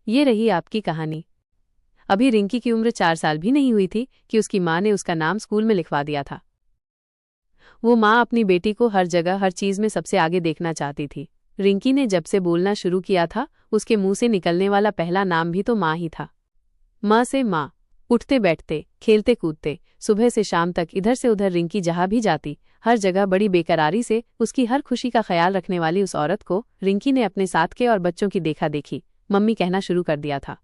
ये रही आपकी कहानी। अभी रिंकी की उम्र 4 साल भी नहीं हुई थी कि उसकी माँ ने उसका नाम स्कूल में लिखवा दिया था। वो माँ अपनी बेटी को हर जगह हर चीज़ में सबसे आगे देखना चाहती थी। रिंकी ने जब से बोलना शुरू किया था, उसके मुंह से निकलने वाला पहला नाम भी तो माँ ही था। माँ से माँ। उठते बैठते, खेलते कूदते, सुबह से शाम तक इधर से उधर रिंकी जहाँ भी जाती, हर जगह बड़ी बेकरारी से उसकी हर खुशी का ख्याल रखने वाली उस औरत को रिंकी ने अपने साथ के और बच्चों की देखा देखी मम्मी कहना शुरू कर दिया था।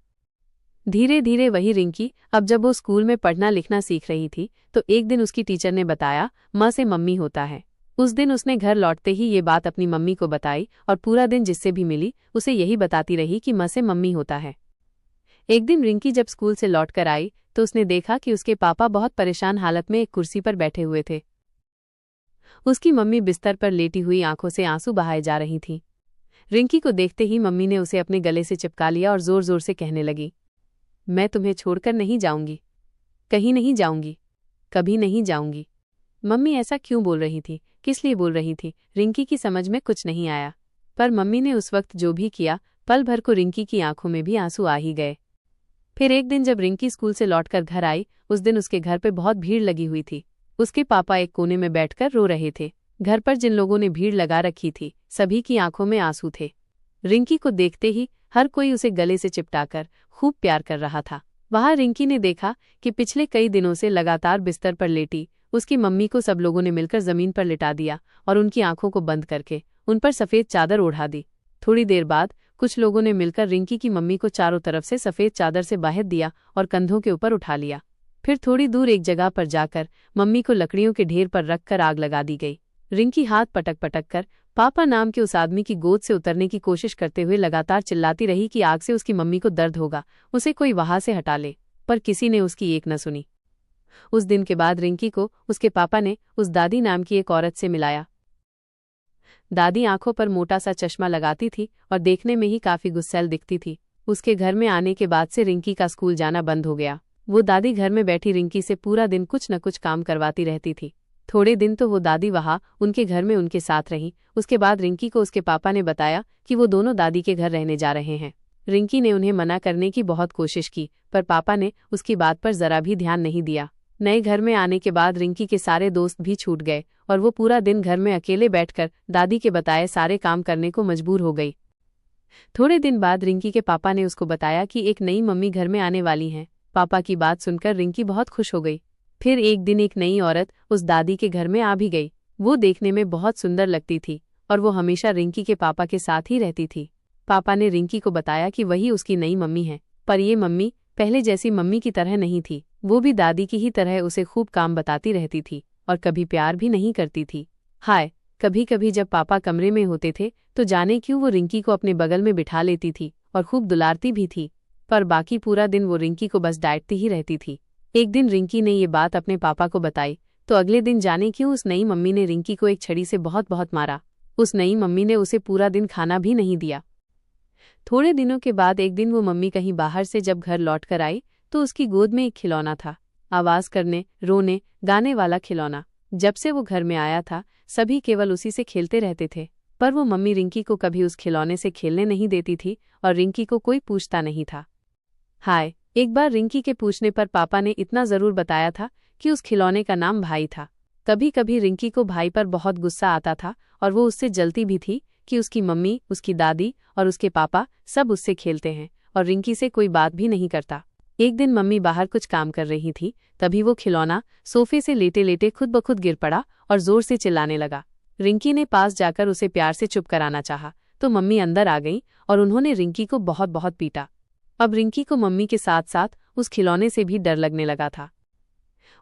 धीरे धीरे वही रिंकी अब जब वो स्कूल में पढ़ना लिखना सीख रही थी तो एक दिन उसकी टीचर ने बताया माँ से मम्मी होता है। उस दिन उसने घर लौटते ही ये बात अपनी मम्मी को बताई और पूरा दिन जिससे भी मिली उसे यही बताती रही कि माँ से मम्मी होता है। एक दिन रिंकी जब स्कूल से लौटकर आई तो उसने देखा कि उसके पापा बहुत परेशान हालत में एक कुर्सी पर बैठे हुए थे। उसकी मम्मी बिस्तर पर लेटी हुई आंखों से आंसू बहाए जा रही थीं। रिंकी को देखते ही मम्मी ने उसे अपने गले से चिपका लिया और जोर जोर से कहने लगी, मैं तुम्हें छोड़कर नहीं जाऊंगी, कहीं नहीं जाऊंगी, कभी नहीं जाऊंगी। मम्मी ऐसा क्यों बोल रही थी, किस लिए बोल रही थी, रिंकी की समझ में कुछ नहीं आया। पर मम्मी ने उस वक्त जो भी किया, पल भर को रिंकी की आंखों में भी आंसू आ ही गए। फिर एक दिन जब रिंकी स्कूल से लौटकर घर आई, उस दिन उसके घर पर बहुत भीड़ लगी हुई थी। उसके पापा एक कोने में बैठकर रो रहे थे। घर पर जिन लोगों ने भीड़ लगा रखी थी, सभी की आंखों में आंसू थे। रिंकी को देखते ही हर कोई उसे गले से चिपटाकर खूब प्यार कर रहा था। वहां रिंकी ने देखा कि पिछले कई दिनों से लगातार बिस्तर पर लेटी उसकी मम्मी को सब लोगों ने मिलकर जमीन पर लिटा दिया और उनकी आंखों को बंद करके उन पर सफेद चादर ओढ़ा दी। थोड़ी देर बाद कुछ लोगों ने मिलकर रिंकी की मम्मी को चारों तरफ से सफेद चादर से बांध दिया और कंधों के ऊपर उठा लिया। फिर थोड़ी दूर एक जगह पर जाकर मम्मी को लकड़ियों के ढेर पर रखकर आग लगा दी गई। रिंकी हाथ पटक पटक कर पापा नाम के उस आदमी की गोद से उतरने की कोशिश करते हुए लगातार चिल्लाती रही कि आग से उसकी मम्मी को दर्द होगा, उसे कोई वहां से हटा ले, पर किसी ने उसकी एक न सुनी। उस दिन के बाद रिंकी को उसके पापा ने उस दादी नाम की एक औरत से मिलाया। दादी आंखों पर मोटा सा चश्मा लगाती थी और देखने में ही काफी गुस्सैल दिखती थी। उसके घर में आने के बाद से रिंकी का स्कूल जाना बंद हो गया। वो दादी घर में बैठी रिंकी से पूरा दिन कुछ न कुछ काम करवाती रहती थी। थोड़े दिन तो वो दादी वहां उनके घर में उनके साथ रही। उसके बाद रिंकी को उसके पापा ने बताया कि वो दोनों दादी के घर रहने जा रहे हैं। रिंकी ने उन्हें मना करने की बहुत कोशिश की, पर पापा ने उसकी बात पर जरा भी ध्यान नहीं दिया। नए घर में आने के बाद रिंकी के सारे दोस्त भी छूट गए और वो पूरा दिन घर में अकेले बैठकर दादी के बताए सारे काम करने को मजबूर हो गई। थोड़े दिन बाद रिंकी के पापा ने उसको बताया कि एक नई मम्मी घर में आने वाली हैं। पापा की बात सुनकर रिंकी बहुत खुश हो गई। फिर एक दिन एक नई औरत उस दादी के घर में आ भी गई। वो देखने में बहुत सुंदर लगती थी और वो हमेशा रिंकी के पापा के साथ ही रहती थी। पापा ने रिंकी को बताया कि वही उसकी नई मम्मी है, पर ये मम्मी पहले जैसी मम्मी की तरह नहीं थी। वो भी दादी की ही तरह उसे खूब काम बताती रहती थी और कभी प्यार भी नहीं करती थी। हाय, कभी कभी जब पापा कमरे में होते थे तो जाने क्यों वो रिंकी को अपने बगल में बिठा लेती थी और खूब दुलारती भी थी, पर बाकी पूरा दिन वो रिंकी को बस डांटती ही रहती थी। एक दिन रिंकी ने ये बात अपने पापा को बताई तो अगले दिन जाने क्यों उस नई मम्मी ने रिंकी को एक छड़ी से बहुत बहुत मारा। उस नई मम्मी ने उसे पूरा दिन खाना भी नहीं दिया। थोड़े दिनों के बाद एक दिन वो मम्मी कहीं बाहर से जब घर लौट कर आई तो उसकी गोद में एक खिलौना था, आवाज करने, रोने, गाने वाला खिलौना। जब से वो घर में आया था सभी केवल उसी से खेलते रहते थे, पर वो मम्मी रिंकी को कभी उस खिलौने से खेलने नहीं देती थी और रिंकी को कोई पूछता नहीं था। हाय, एक बार रिंकी के पूछने पर पापा ने इतना जरूर बताया था कि उस खिलौने का नाम भाई था। कभी कभी रिंकी को भाई पर बहुत गुस्सा आता था और वो उससे जलती भी थी कि उसकी मम्मी, उसकी दादी और उसके पापा सब उससे खेलते हैं और रिंकी से कोई बात भी नहीं करता। एक दिन मम्मी बाहर कुछ काम कर रही थी, तभी वो खिलौना सोफे से लेटे लेटे खुद ब खुद गिर पड़ा और जोर से चिल्लाने लगा। रिंकी ने पास जाकर उसे प्यार से चुप कराना चाहा तो मम्मी अंदर आ गईं और उन्होंने रिंकी को बहुत बहुत पीटा। अब रिंकी को मम्मी के साथ साथ उस खिलौने से भी डर लगने लगा था।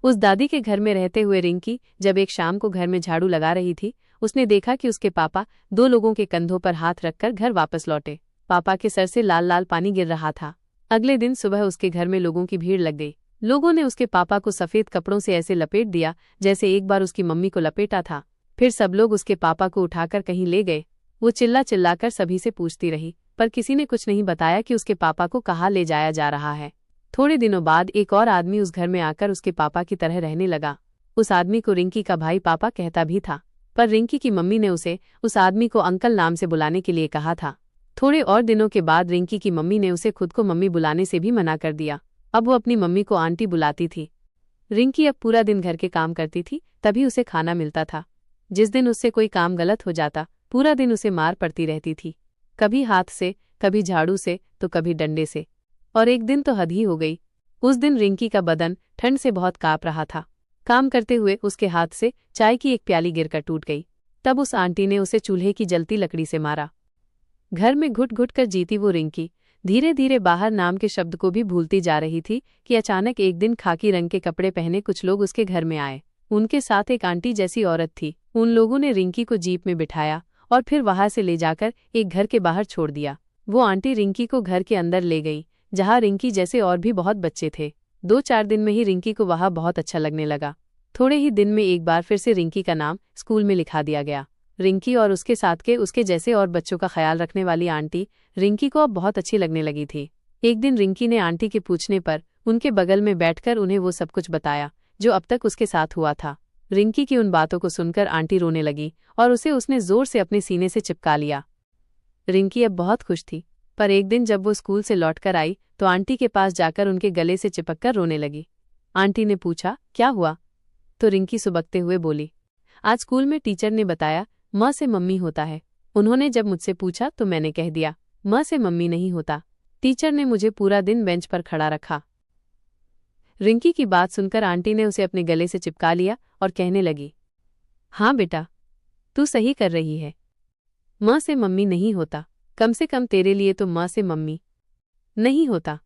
उस दादी के घर में रहते हुए रिंकी जब एक शाम को घर में झाड़ू लगा रही थी, उसने देखा कि उसके पापा दो लोगों के कंधों पर हाथ रखकर घर वापस लौटे। पापा के सर से लाल लाल पानी गिर रहा था। अगले दिन सुबह उसके घर में लोगों की भीड़ लग गई। लोगों ने उसके पापा को सफेद कपड़ों से ऐसे लपेट दिया जैसे एक बार उसकी मम्मी को लपेटा था। फिर सब लोग उसके पापा को उठाकर कहीं ले गए। वो चिल्ला चिल्लाकर सभी से पूछती रही, पर किसी ने कुछ नहीं बताया कि उसके पापा को कहाँ ले जाया जा रहा है। थोड़े दिनों बाद एक और आदमी उस घर में आकर उसके पापा की तरह रहने लगा। उस आदमी को रिंकी का भाई पापा कहता भी था, पर रिंकी की मम्मी ने उसे उस आदमी को अंकल नाम से बुलाने के लिए कहा था। थोड़े और दिनों के बाद रिंकी की मम्मी ने उसे खुद को मम्मी बुलाने से भी मना कर दिया। अब वो अपनी मम्मी को आंटी बुलाती थी। रिंकी अब पूरा दिन घर के काम करती थी, तभी उसे खाना मिलता था। जिस दिन उससे कोई काम गलत हो जाता, पूरा दिन उसे मार पड़ती रहती थी, कभी हाथ से, कभी झाड़ू से, तो कभी डंडे से। और एक दिन तो हद ही हो गई। उस दिन रिंकी का बदन ठंड से बहुत कांप रहा था। काम करते हुए उसके हाथ से चाय की एक प्याली गिरकर टूट गई। तब उस आंटी ने उसे चूल्हे की जलती लकड़ी से मारा। घर में घुट घुट कर जीती वो रिंकी धीरे धीरे बाहर नाम के शब्द को भी भूलती जा रही थी कि अचानक एक दिन खाकी रंग के कपड़े पहने कुछ लोग उसके घर में आए। उनके साथ एक आंटी जैसी औरत थी। उन लोगों ने रिंकी को जीप में बिठाया और फिर वहां से ले जाकर एक घर के बाहर छोड़ दिया। वो आंटी रिंकी को घर के अंदर ले गई, जहां रिंकी जैसे और भी बहुत बच्चे थे। 2-4 दिन में ही रिंकी को वहां बहुत अच्छा लगने लगा। थोड़े ही दिन में एक बार फिर से रिंकी का नाम स्कूल में लिखा दिया गया। रिंकी और उसके साथ के उसके जैसे और बच्चों का ख्याल रखने वाली आंटी रिंकी को अब बहुत अच्छी लगने लगी थी। एक दिन रिंकी ने आंटी के पूछने पर उनके बगल में बैठकर उन्हें वो सब कुछ बताया जो अब तक उसके साथ हुआ था। रिंकी की उन बातों को सुनकर आंटी रोने लगी और उसने जोर से अपने सीने से चिपका लिया। रिंकी अब बहुत खुश थी, पर एक दिन जब वो स्कूल से लौटकर आई तो आंटी के पास जाकर उनके गले से चिपककर रोने लगी। आंटी ने पूछा, क्या हुआ? तो रिंकी सुबकते हुए बोली, आज स्कूल में टीचर ने बताया माँ से मम्मी होता है। उन्होंने जब मुझसे पूछा तो मैंने कह दिया माँ से मम्मी नहीं होता। टीचर ने मुझे पूरा दिन बेंच पर खड़ा रखा। रिंकी की बात सुनकर आंटी ने उसे अपने गले से चिपका लिया और कहने लगी, हाँ बेटा, तू सही कर रही है। माँ से मम्मी नहीं होता, कम से कम तेरे लिए तो माँ से मम्मी नहीं होता।